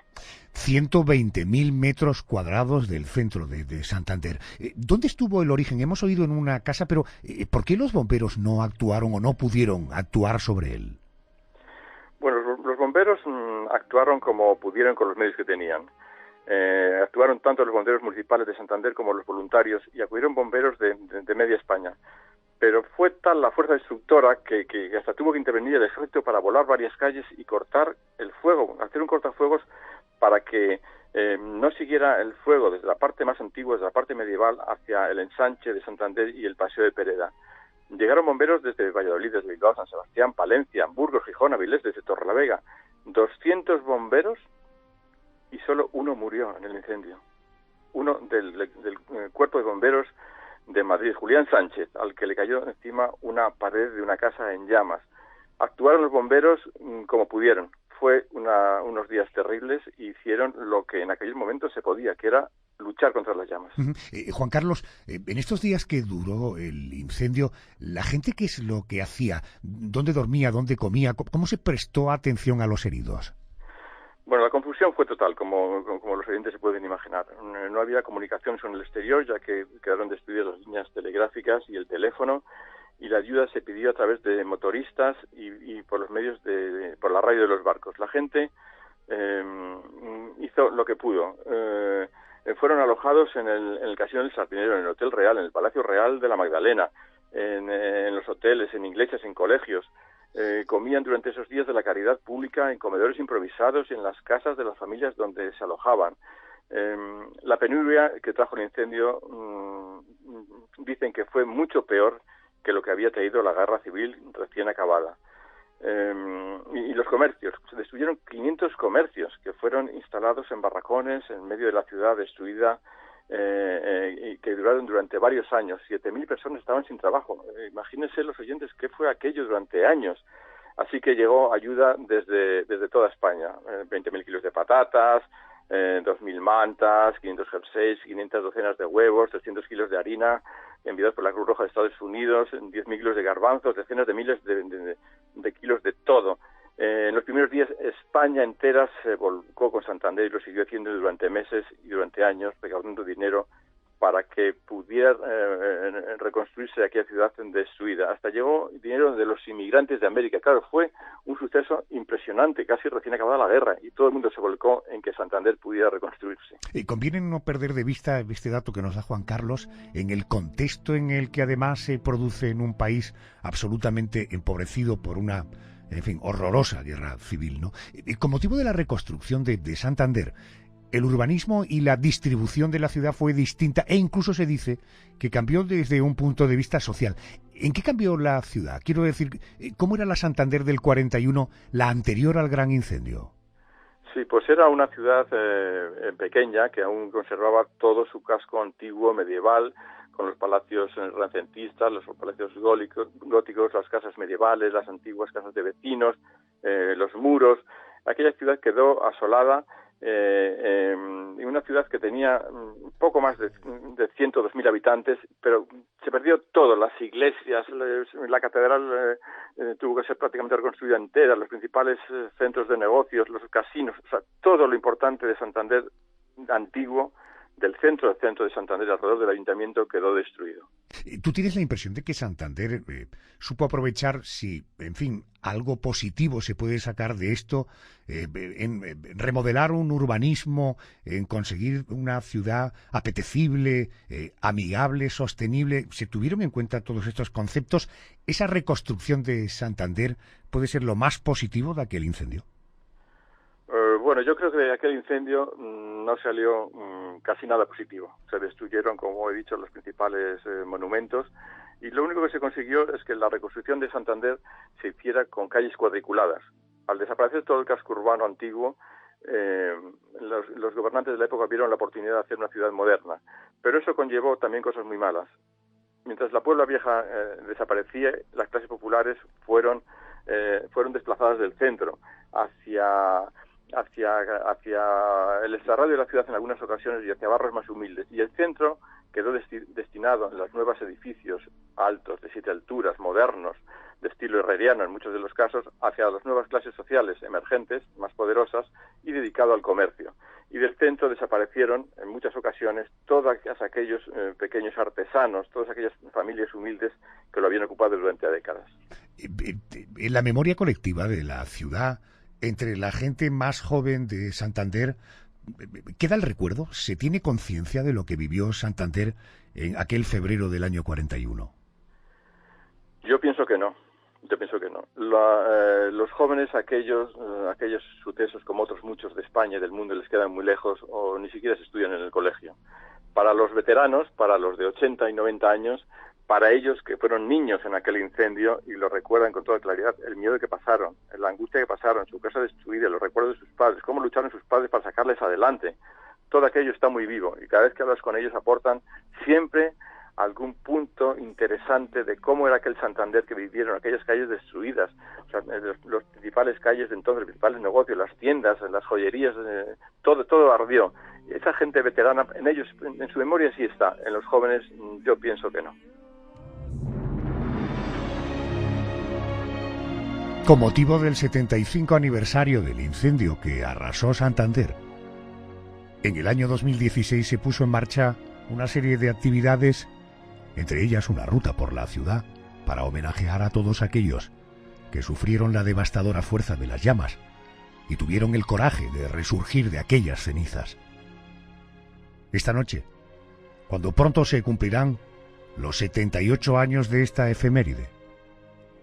120.000 metros cuadrados del centro de Santander. ¿Dónde estuvo el origen? Hemos oído en una casa, pero ¿por qué los bomberos no actuaron o no pudieron actuar sobre él? Bueno, los bomberos actuaron como pudieron con los medios que tenían. Actuaron tanto los bomberos municipales de Santander como los voluntarios y acudieron bomberos de media España. Pero fue tal la fuerza destructora que hasta tuvo que intervenir el ejército para volar varias calles y cortar el fuego, hacer un cortafuegos para que no siguiera el fuego desde la parte más antigua, desde la parte medieval, hacia el ensanche de Santander y el Paseo de Pereda. Llegaron bomberos desde Valladolid, desde Bilbao, San Sebastián, Palencia, Burgos, Gijón, Avilés, desde Torrelavega. 200 bomberos y solo uno murió en el incendio. Uno del cuerpo de bomberos de Madrid, Julián Sánchez, al que le cayó encima una pared de una casa en llamas. Actuaron los bomberos como pudieron. Fue unos días terribles y hicieron lo que en aquellos momentos se podía, que era luchar contra las llamas. Juan Carlos, en estos días que duró el incendio, ¿la gente qué es lo que hacía? ¿Dónde dormía? ¿Dónde comía? ¿Cómo se prestó atención a los heridos? Bueno, la confusión fue total, como los oyentes se pueden imaginar. No había comunicación con el exterior, ya que quedaron destruidas las líneas telegráficas y el teléfono, y la ayuda se pidió a través de motoristas y por los medios por la radio de los barcos. La gente hizo lo que pudo. Fueron alojados en el Casino del Sardinero, en el Hotel Real, en el Palacio Real de la Magdalena, en los hoteles, en iglesias, en colegios. Comían durante esos días de la caridad pública en comedores improvisados y en las casas de las familias donde se alojaban. La penuria que trajo el incendio dicen que fue mucho peor que lo que había traído la guerra civil recién acabada. Y los comercios, se destruyeron 500 comercios que fueron instalados en barracones en medio de la ciudad destruida, y que duraron durante varios años. 7.000 personas estaban sin trabajo. Imagínense los oyentes qué fue aquello durante años. Así que llegó ayuda desde toda España. 20.000 kilos de patatas, 2.000 mantas, 500 jerseys, 500 docenas de huevos, 300 kilos de harina enviados por la Cruz Roja de Estados Unidos, 10.000 kilos de garbanzos, decenas de miles de kilos de todo. En los primeros días España entera se volcó con Santander y lo siguió haciendo durante meses y durante años, recaudando dinero para que pudiera reconstruirse aquella ciudad destruida. Hasta llegó dinero de los inmigrantes de América. Claro, fue un suceso impresionante, casi recién acabada la guerra, y todo el mundo se volcó en que Santander pudiera reconstruirse. Conviene no perder de vista este dato que nos da Juan Carlos, en el contexto en el que además se produce en un país absolutamente empobrecido por una, en fin, horrorosa guerra civil, ¿no? Con motivo de la reconstrucción de Santander, el urbanismo y la distribución de la ciudad fue distinta e incluso se dice que cambió desde un punto de vista social. ¿En qué cambió la ciudad? Quiero decir, ¿cómo era la Santander del 41, la anterior al gran incendio? Sí, pues era una ciudad pequeña que aún conservaba todo su casco antiguo medieval, con los palacios renacentistas, los palacios góticos, las casas medievales, las antiguas casas de vecinos, los muros. Aquella ciudad quedó asolada, y una ciudad que tenía poco más de 102.000 habitantes, pero se perdió todo, las iglesias, la catedral tuvo que ser prácticamente reconstruida entera, los principales centros de negocios, los casinos, o sea, todo lo importante de Santander antiguo, del centro de Santander, alrededor del ayuntamiento, quedó destruido. ¿Tú tienes la impresión de que Santander supo aprovechar, si, en fin, algo positivo se puede sacar de esto, en remodelar un urbanismo, en conseguir una ciudad apetecible, amigable, sostenible? ¿Se tuvieron en cuenta todos estos conceptos? ¿Esa reconstrucción de Santander puede ser lo más positivo de aquel incendio? Bueno, yo creo que de aquel incendio no salió casi nada positivo. Se destruyeron, como he dicho, los principales monumentos, y lo único que se consiguió es que la reconstrucción de Santander se hiciera con calles cuadriculadas. Al desaparecer todo el casco urbano antiguo, los gobernantes de la época vieron la oportunidad de hacer una ciudad moderna. Pero eso conllevó también cosas muy malas. Mientras la Puebla Vieja desaparecía, las clases populares fueron desplazadas del centro hacia el extrarradio de la ciudad en algunas ocasiones y hacia barrios más humildes. Y el centro quedó destinado en los nuevos edificios altos, de 7 alturas, modernos, de estilo herreriano en muchos de los casos, hacia las nuevas clases sociales emergentes, más poderosas, y dedicado al comercio. Y del centro desaparecieron en muchas ocasiones todos aquellos pequeños artesanos, todas aquellas familias humildes que lo habían ocupado durante décadas. En la memoria colectiva de la ciudad, entre la gente más joven de Santander, ¿queda el recuerdo? ¿Se tiene conciencia de lo que vivió Santander en aquel febrero del año 41? Yo pienso que no. Los jóvenes, aquellos sucesos, como otros muchos de España y del mundo, les quedan muy lejos o ni siquiera se estudian en el colegio. Para los veteranos, para los de 80 y 90 años, para ellos que fueron niños en aquel incendio y lo recuerdan con toda claridad, el miedo que pasaron, la angustia que pasaron, su casa destruida, los recuerdos de sus padres, cómo lucharon sus padres para sacarles adelante. Todo aquello está muy vivo y cada vez que hablas con ellos aportan siempre algún punto interesante de cómo era aquel Santander que vivieron, aquellas calles destruidas, o sea, los principales calles de entonces, los principales negocios, las tiendas, las joyerías, todo ardió. Esa gente veterana, en ellos, en su memoria sí está, en los jóvenes yo pienso que no. Con motivo del 75 aniversario del incendio que arrasó Santander, en el año 2016 se puso en marcha una serie de actividades, entre ellas una ruta por la ciudad, para homenajear a todos aquellos que sufrieron la devastadora fuerza de las llamas y tuvieron el coraje de resurgir de aquellas cenizas. Esta noche, cuando pronto se cumplirán los 78 años de esta efeméride,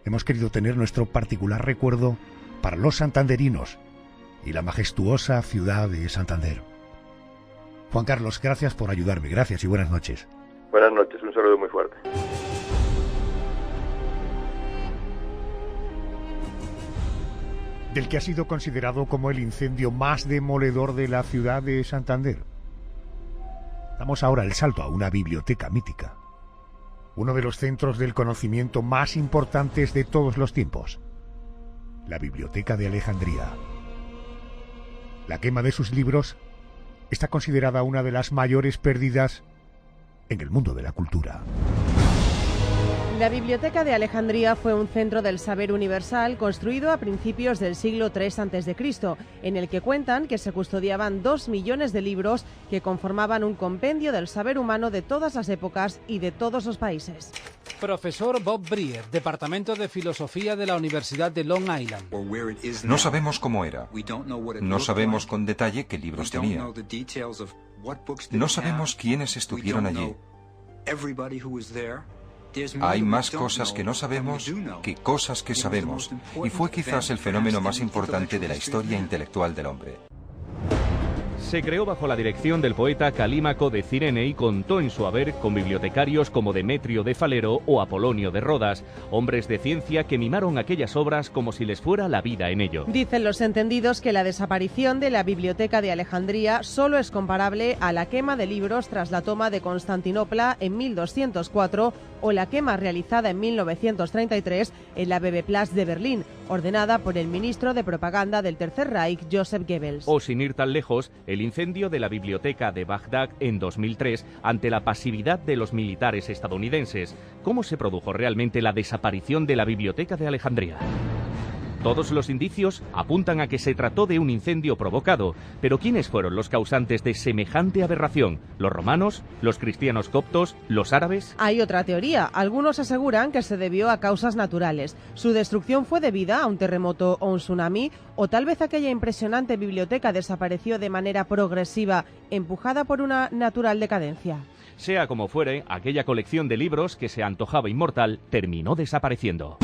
hemos querido tener nuestro particular recuerdo para los santanderinos y la majestuosa ciudad de Santander. Juan Carlos, gracias por ayudarme, gracias y buenas noches. Buenas noches, un saludo muy fuerte. Del que ha sido considerado como el incendio más demoledor de la ciudad de Santander. Damos ahora el salto a una biblioteca mítica, uno de los centros del conocimiento más importantes de todos los tiempos, la Biblioteca de Alejandría. La quema de sus libros está considerada una de las mayores pérdidas en el mundo de la cultura. La Biblioteca de Alejandría fue un centro del saber universal construido a principios del siglo III a.C., en el que cuentan que se custodiaban 2 millones de libros que conformaban un compendio del saber humano de todas las épocas y de todos los países. Profesor Bob Brier, Departamento de Filosofía de la Universidad de Long Island. No sabemos cómo era. No sabemos con detalle qué libros tenía. No sabemos quiénes estuvieron allí. Hay más cosas que no sabemos que cosas que sabemos, y fue quizás el fenómeno más importante de la historia intelectual del hombre. Se creó bajo la dirección del poeta Calímaco de Cirene y contó en su haber con bibliotecarios como Demetrio de Falero o Apolonio de Rodas, hombres de ciencia que mimaron aquellas obras como si les fuera la vida en ello. Dicen los entendidos que la desaparición de la Biblioteca de Alejandría solo es comparable a la quema de libros tras la toma de Constantinopla en 1204 o la quema realizada en 1933 en la Bebeplatz de Berlín, ordenada por el ministro de Propaganda del Tercer Reich, Joseph Goebbels. O sin ir tan lejos, el incendio de la biblioteca de Bagdad en 2003 ante la pasividad de los militares estadounidenses. ¿Cómo se produjo realmente la desaparición de la Biblioteca de Alejandría? Todos los indicios apuntan a que se trató de un incendio provocado, pero ¿quiénes fueron los causantes de semejante aberración? ¿Los romanos? ¿Los cristianos coptos? ¿Los árabes? Hay otra teoría. Algunos aseguran que se debió a causas naturales. Su destrucción fue debida a un terremoto o un tsunami, o tal vez aquella impresionante biblioteca desapareció de manera progresiva, empujada por una natural decadencia. Sea como fuere, aquella colección de libros que se antojaba inmortal terminó desapareciendo.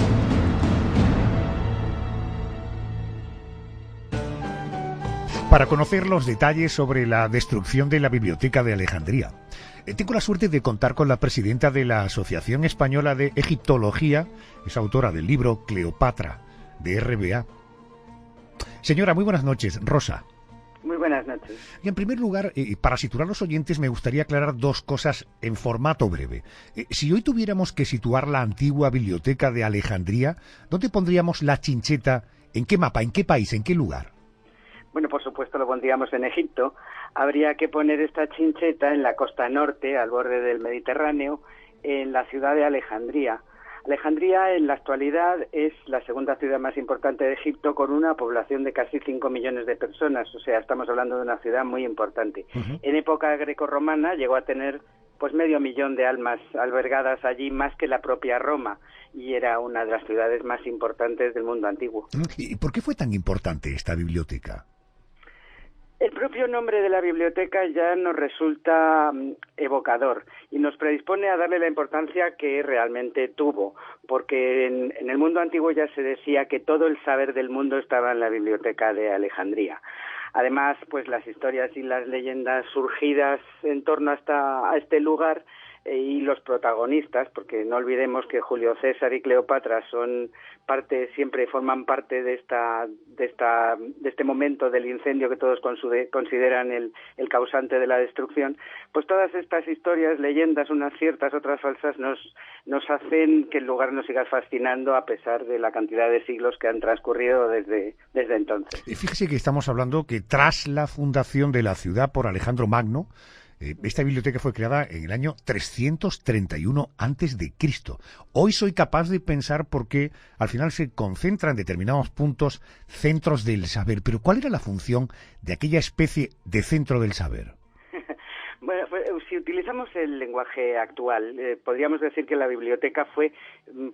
Para conocer los detalles sobre la destrucción de la Biblioteca de Alejandría, tengo la suerte de contar con la presidenta de la Asociación Española de Egiptología, es autora del libro Cleopatra, de RBA. Señora, muy buenas noches, Rosa. Muy buenas noches. Y en primer lugar, para situar a los oyentes, me gustaría aclarar dos cosas en formato breve. Si hoy tuviéramos que situar la antigua biblioteca de Alejandría, ¿dónde pondríamos la Chincheta? ¿En qué mapa? ¿En qué país? ¿En qué lugar? Bueno, por supuesto lo pondríamos en Egipto. Habría que poner esta Chincheta en la costa norte, al borde del Mediterráneo, en la ciudad de Alejandría. Alejandría en la actualidad es la segunda ciudad más importante de Egipto, con una población de casi 5 millones de personas, o sea, estamos hablando de una ciudad muy importante. En época grecorromana llegó a tener pues 500.000 de almas albergadas allí, más que la propia Roma, y era una de las ciudades más importantes del mundo antiguo. ¿Y por qué fue tan importante esta biblioteca? El propio nombre de la biblioteca ya nos resulta evocador y nos predispone a darle la importancia que realmente tuvo, porque en el mundo antiguo ya se decía que todo el saber del mundo estaba en la biblioteca de Alejandría. Además, pues las historias y las leyendas surgidas en torno a este lugar y los protagonistas, porque no olvidemos que Julio César y Cleopatra siempre forman parte de este momento del incendio que todos consideran el causante de la destrucción. Pues todas estas historias, leyendas, unas ciertas, otras falsas, nos hacen que el lugar nos siga fascinando a pesar de la cantidad de siglos que han transcurrido desde entonces. Fíjese que estamos hablando que tras la fundación de la ciudad por Alejandro Magno, esta biblioteca fue creada en el año 331 a.C. Hoy soy capaz de pensar por qué al final se concentran en determinados puntos centros del saber. Pero ¿cuál era la función de aquella especie de centro del saber? Bueno, si utilizamos el lenguaje actual, podríamos decir que la biblioteca fue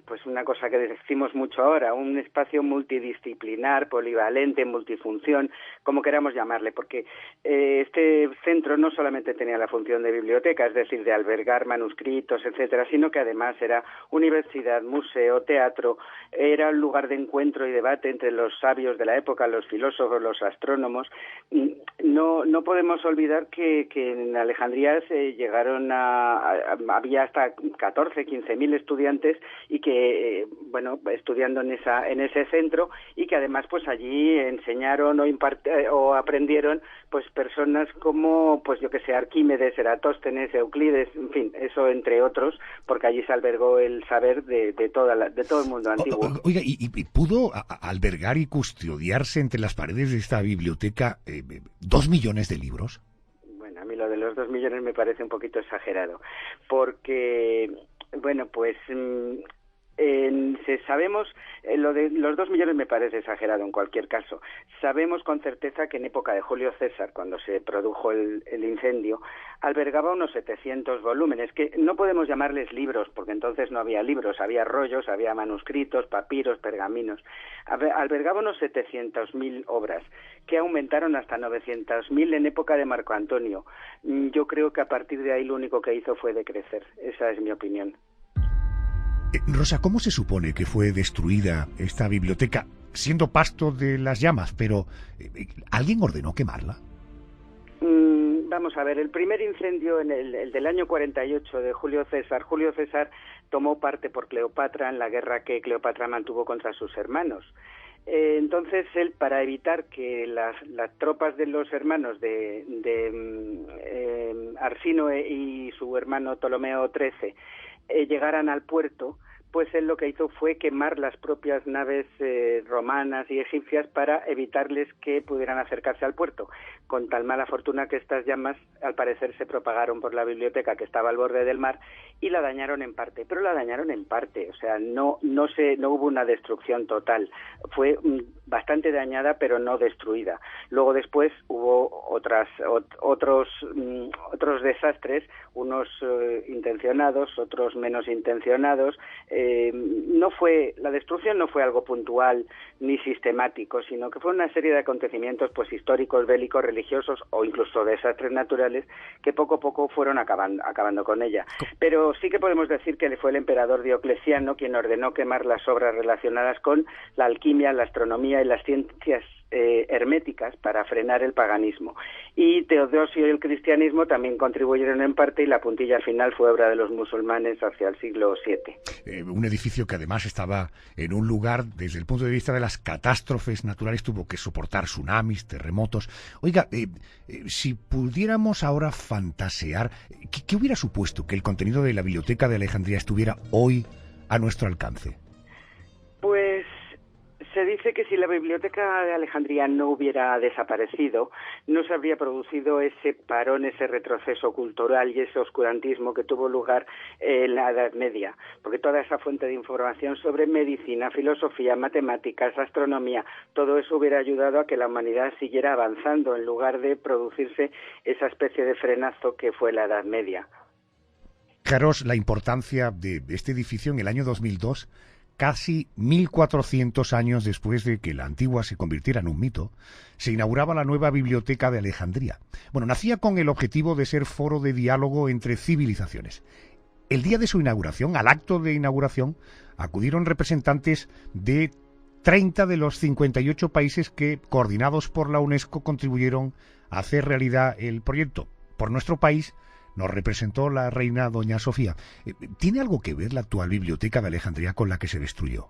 pues una cosa que decimos mucho ahora, un espacio multidisciplinar, polivalente, multifunción, como queramos llamarle, porque este centro no solamente tenía la función de biblioteca, es decir, de albergar manuscritos, etcétera, sino que además era universidad, museo, teatro, era un lugar de encuentro y debate entre los sabios de la época, los filósofos, los astrónomos. No podemos olvidar que en Alejandría había hasta 15.000 estudiantes y que estudiando en ese centro, y que además pues allí enseñaron o aprendieron pues personas como Arquímedes, Eratóstenes, Euclides, en fin, eso entre otros, porque allí se albergó el saber de todo el mundo antiguo. Oiga, ¿y pudo albergar y custodiarse entre las paredes de esta biblioteca 2 millones de libros? A mí lo de los 2 millones me parece un poquito exagerado, porque, sabemos, lo de los 2 millones me parece exagerado en cualquier caso. Sabemos con certeza que en época de Julio César, cuando se produjo el incendio, albergaba unos 700 volúmenes, que no podemos llamarles libros, porque entonces no había libros, había rollos, había manuscritos, papiros, pergaminos. Albergaba unos 700.000 obras, que aumentaron hasta 900.000 en época de Marco Antonio. Yo creo que a partir de ahí lo único que hizo fue decrecer. Esa es mi opinión. Rosa, ¿cómo se supone que fue destruida esta biblioteca, siendo pasto de las llamas? Pero, ¿alguien ordenó quemarla? Vamos a ver, el primer incendio, el del año 48 de Julio César tomó parte por Cleopatra en la guerra que Cleopatra mantuvo contra sus hermanos. Entonces él, para evitar que las tropas de los hermanos de Arsino y su hermano Ptolomeo XIII llegaran al puerto, pues él lo que hizo fue quemar las propias naves romanas y egipcias para evitarles que pudieran acercarse al puerto, con tal mala fortuna que estas llamas al parecer se propagaron por la biblioteca, que estaba al borde del mar, y la dañaron en parte, pero la dañaron en parte, o sea, no hubo una destrucción total, fue bastante dañada pero no destruida. Luego después hubo otros desastres, unos intencionados, otros menos intencionados. La destrucción no fue algo puntual ni sistemático, sino que fue una serie de acontecimientos pues históricos, bélicos, religiosos o incluso desastres naturales que poco a poco fueron acabando con ella. Pero sí que podemos decir que fue el emperador Diocleciano quien ordenó quemar las obras relacionadas con la alquimia, la astronomía y las ciencias herméticas para frenar el paganismo. Y Teodosio y el cristianismo también contribuyeron en parte, y la puntilla final fue obra de los musulmanes hacia el siglo VII. Un edificio que además estaba en un lugar, desde el punto de vista de las catástrofes naturales, tuvo que soportar tsunamis, terremotos. Oiga, si pudiéramos ahora fantasear, ¿qué hubiera supuesto que el contenido de la Biblioteca de Alejandría estuviera hoy a nuestro alcance? Pues se dice que si la Biblioteca de Alejandría no hubiera desaparecido, no se habría producido ese parón, ese retroceso cultural y ese oscurantismo que tuvo lugar en la Edad Media, porque toda esa fuente de información sobre medicina, filosofía, matemáticas, astronomía, todo eso hubiera ayudado a que la humanidad siguiera avanzando en lugar de producirse esa especie de frenazo que fue la Edad Media. Fijaros la importancia de este edificio en el año 2002, casi 1400 años después de que la antigua se convirtiera en un mito, se inauguraba la nueva Biblioteca de Alejandría. Bueno, nacía con el objetivo de ser foro de diálogo entre civilizaciones. El día de su inauguración, al acto de inauguración, acudieron representantes de 30 de los 58 países que, coordinados por la UNESCO, contribuyeron a hacer realidad el proyecto. Por nuestro país nos representó la reina doña Sofía. ¿Tiene algo que ver la actual Biblioteca de Alejandría con la que se destruyó?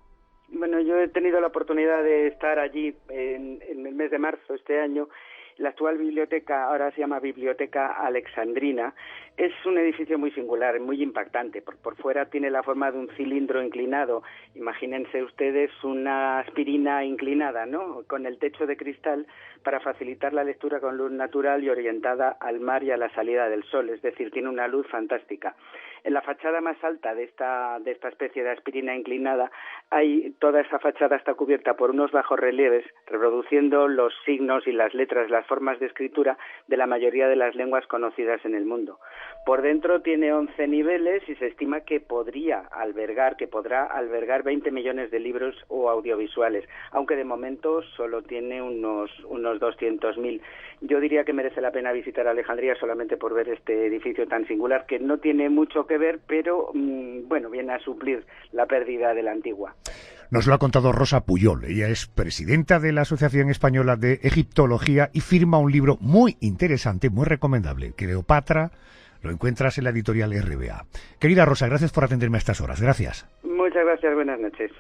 Bueno, yo he tenido la oportunidad de estar allí en el mes de marzo este año. La actual biblioteca, ahora se llama Biblioteca Alexandrina, es un edificio muy singular, muy impactante. Por fuera tiene la forma de un cilindro inclinado. Imagínense ustedes una aspirina inclinada, ¿no?, con el techo de cristal para facilitar la lectura con luz natural y orientada al mar y a la salida del sol. Es decir, tiene una luz fantástica. En la fachada más alta de esta especie de aspirina inclinada, toda esa fachada está cubierta por unos bajorrelieves reproduciendo los signos y las letras, las formas de escritura de la mayoría de las lenguas conocidas en el mundo. Por dentro tiene 11 niveles y se estima que podrá albergar 20 millones de libros o audiovisuales, aunque de momento solo tiene unos 200.000. Yo diría que merece la pena visitar Alejandría solamente por ver este edificio tan singular, que no tiene mucho que ver, pero bueno, viene a suplir la pérdida de la antigua. Nos lo ha contado Rosa Puyol. Ella es presidenta de la Asociación Española de Egiptología y firma un libro muy interesante, muy recomendable, Cleopatra. Lo encuentras en la editorial RBA. Querida Rosa, gracias por atenderme a estas horas. Gracias. Muchas gracias, buenas noches.